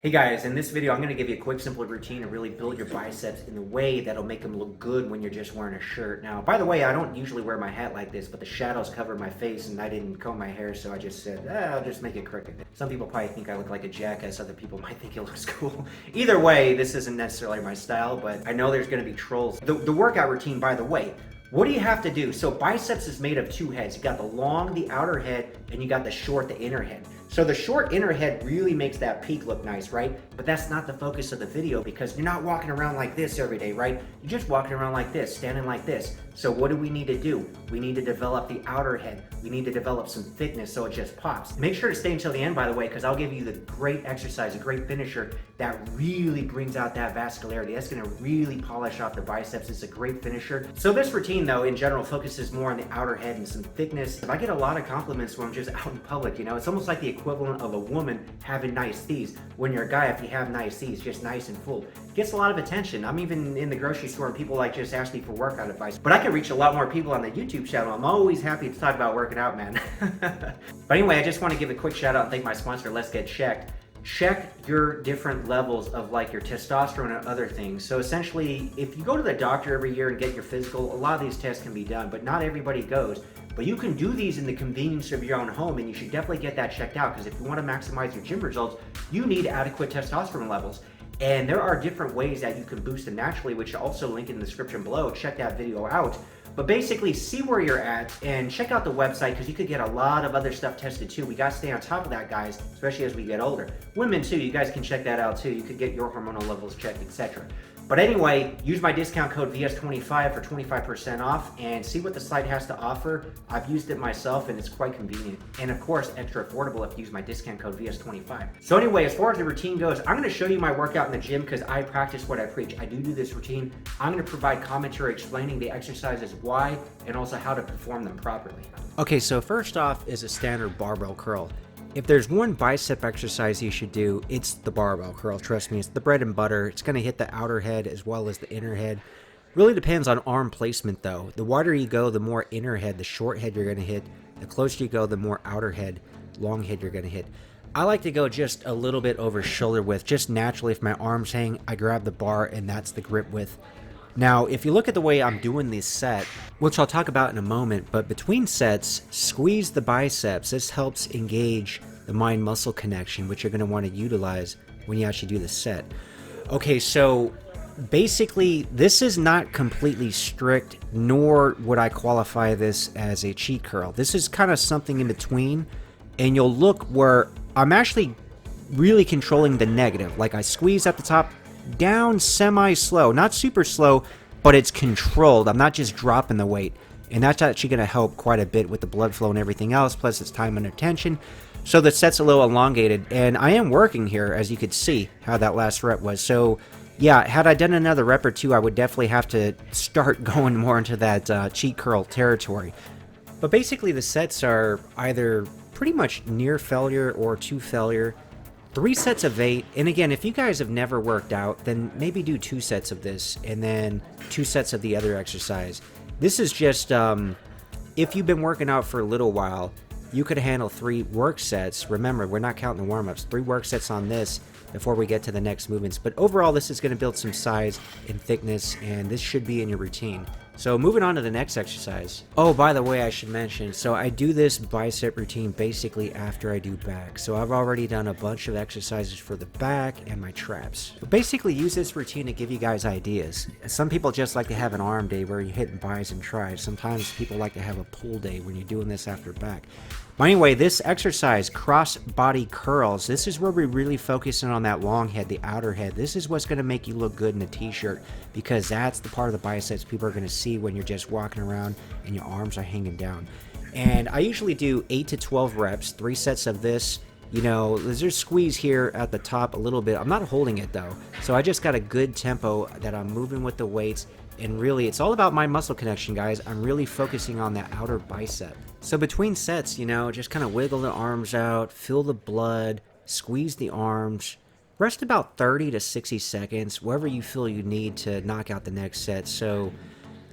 Hey guys, in this video I'm going to give you a quick simple routine to really build your biceps in a way that'll make them look good when you're just wearing a shirt. Now, by the way, I don't usually wear my hat like this, but the shadows cover my face and I didn't comb my hair, so I just said, I'll just make it crooked. Some people probably think I look like a jackass, other people might think it looks cool. Either way, this isn't necessarily my style, but I know there's going to be trolls. The workout routine, by the way, what do you have to do? So biceps is made of two heads. You got the long, the outer head, and you got the short, the inner head. So the short inner head really makes that peak look nice, right? But that's not the focus of the video because you're not walking around like this every day, right? You're just walking around like this, standing like this. So what do we need to do? We need to develop the outer head. We need to develop some thickness so it just pops. Make sure to stay until the end, by the way, because I'll give you the great exercise, a great finisher that really brings out that vascularity. That's gonna really polish off the biceps. It's a great finisher. So this routine, though, in general, focuses more on the outer head and some thickness. I get a lot of compliments when I'm just out in public, you know? It's almost like the equivalent of a woman having nice C's. When you're a guy, if you have nice C's, just nice and full, it gets a lot of attention. I'm even in the grocery store and people like just ask me for workout advice. But I can reach a lot more people on the YouTube channel. I'm always happy to talk about working out, man. But anyway, I just want to give a quick shout out and thank my sponsor, Let's Get Checked. Check your different levels of like your testosterone and other things. So essentially, if you go to the doctor every year and get your physical, a lot of these tests can be done, but not everybody goes. But you can do these in the convenience of your own home, and you should definitely get that checked out because if you want to maximize your gym results, you need adequate testosterone levels. And there are different ways that you can boost them naturally, which I'll also link in the description below. Check that video out. But basically, see where you're at and check out the website because you could get a lot of other stuff tested too. We got to stay on top of that, guys, especially as we get older. Women too, you guys can check that out too. You could get your hormonal levels checked, etc. But anyway, use my discount code VS25 for 25% off and see what the site has to offer. I've used it myself and it's quite convenient. And of course, extra affordable if you use my discount code VS25. So anyway, as far as the routine goes, I'm going to show you my workout in the gym because I practice what I preach. I do this routine. I'm going to provide commentary explaining the exercises, why, and also how to perform them properly. Okay, so first off is a standard barbell curl. If there's one bicep exercise you should do, it's the barbell curl. Trust me, it's the bread and butter. It's going to hit the outer head as well as the inner head. Really depends on arm placement though. The wider you go, the more inner head, the short head you're going to hit. The closer you go, the more outer head, long head you're going to hit. I like to go just a little bit over shoulder width. Just naturally, if my arms hang, I grab the bar and that's the grip width. Now, if you look at the way I'm doing this set, which I'll talk about in a moment, but between sets, squeeze the biceps. This helps engage the mind-muscle connection, which you're going to want to utilize when you actually do the set. Okay, so basically, this is not completely strict, nor would I qualify this as a cheat curl. This is kind of something in between, and you'll look where I'm actually really controlling the negative. Like I squeeze at the top, down semi-slow, not super slow, but it's controlled. I'm not just dropping the weight, and that's actually going to help quite a bit with the blood flow and everything else, plus it's time under tension. So the set's a little elongated, and I am working here, as you could see how that last rep was. So yeah, had I done another rep or two, I would definitely have to start going more into that cheat curl territory. But basically the sets are either pretty much near failure or to failure. 3 sets of 8, and again, if you guys have never worked out, then maybe do 2 sets of this, and then 2 sets of the other exercise. This is just, if you've been working out for a little while, you could handle 3 work sets. Remember, we're not counting the warm-ups. 3 work sets on this before we get to the next movements. But overall, this is going to build some size and thickness, and this should be in your routine. So moving on to the next exercise. Oh, by the way, I should mention, so I do this bicep routine basically after I do back. So I've already done a bunch of exercises for the back and my traps. But basically use this routine to give you guys ideas. Some people just like to have an arm day where you're hitting bis and tris. Sometimes people like to have a pull day when you're doing this after back. But anyway, this exercise, cross body curls, this is where we're really focusing on that long head, the outer head. This is what's going to make you look good in a t-shirt because that's the part of the biceps people are going to see when you're just walking around and your arms are hanging down. And I usually do 8 to 12 reps, 3 sets of this. You know, there's a squeeze here at the top a little bit. I'm not holding it though. So I just got a good tempo that I'm moving with the weights. And really, it's all about my muscle connection, guys. I'm really focusing on that outer bicep. So between sets, you know, just kind of wiggle the arms out, feel the blood, squeeze the arms, rest about 30 to 60 seconds, wherever you feel you need to knock out the next set. So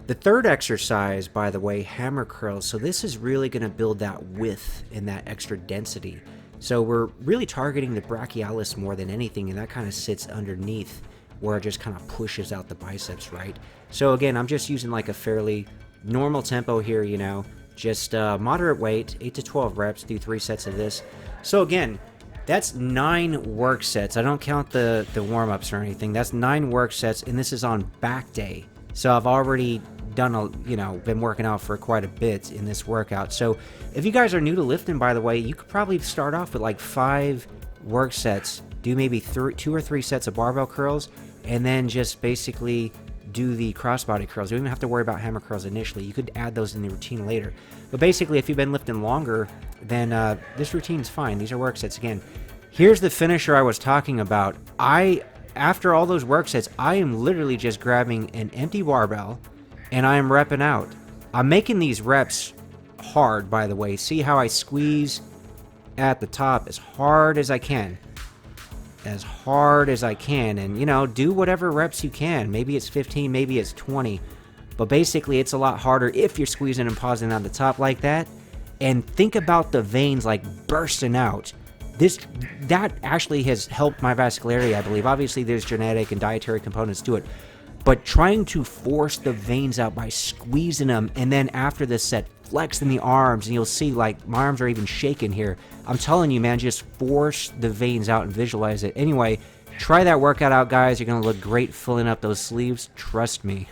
the third exercise, by the way, hammer curls. So this is really going to build that width and that extra density. So we're really targeting the brachialis more than anything, and that kind of sits underneath where it just kind of pushes out the biceps, right? So again, I'm just using like a fairly normal tempo here, you know, just moderate weight, 8 to 12 reps, do 3 sets of this. So again, that's 9 work sets. I don't count the warm-ups or anything. That's 9 work sets, and this is on back day. So I've already done been working out for quite a bit in this workout. So if you guys are new to lifting, by the way, you could probably start off with like 5 work sets, do maybe 2 or 3 sets of barbell curls, and then just basically do the crossbody curls. You don't even have to worry about hammer curls initially. You could add those in the routine later. But basically, if you've been lifting longer, then this routine's fine. These are work sets. Again, here's the finisher I was talking about. After all those work sets, I am literally just grabbing an empty barbell and I am repping out. I'm making these reps hard, by the way. See how I squeeze at the top as hard as I can. As hard as I can. And, you know, do whatever reps you can. Maybe it's 15, maybe it's 20. But basically, it's a lot harder if you're squeezing and pausing at the top like that. And think about the veins like bursting out. That actually has helped my vascularity, I believe. Obviously, there's genetic and dietary components to it. But trying to force the veins out by squeezing them, and then after this set, flexing the arms, and you'll see, like, my arms are even shaking here. I'm telling you, man, just force the veins out and visualize it. Anyway, try that workout out, guys. You're going to look great filling up those sleeves. Trust me.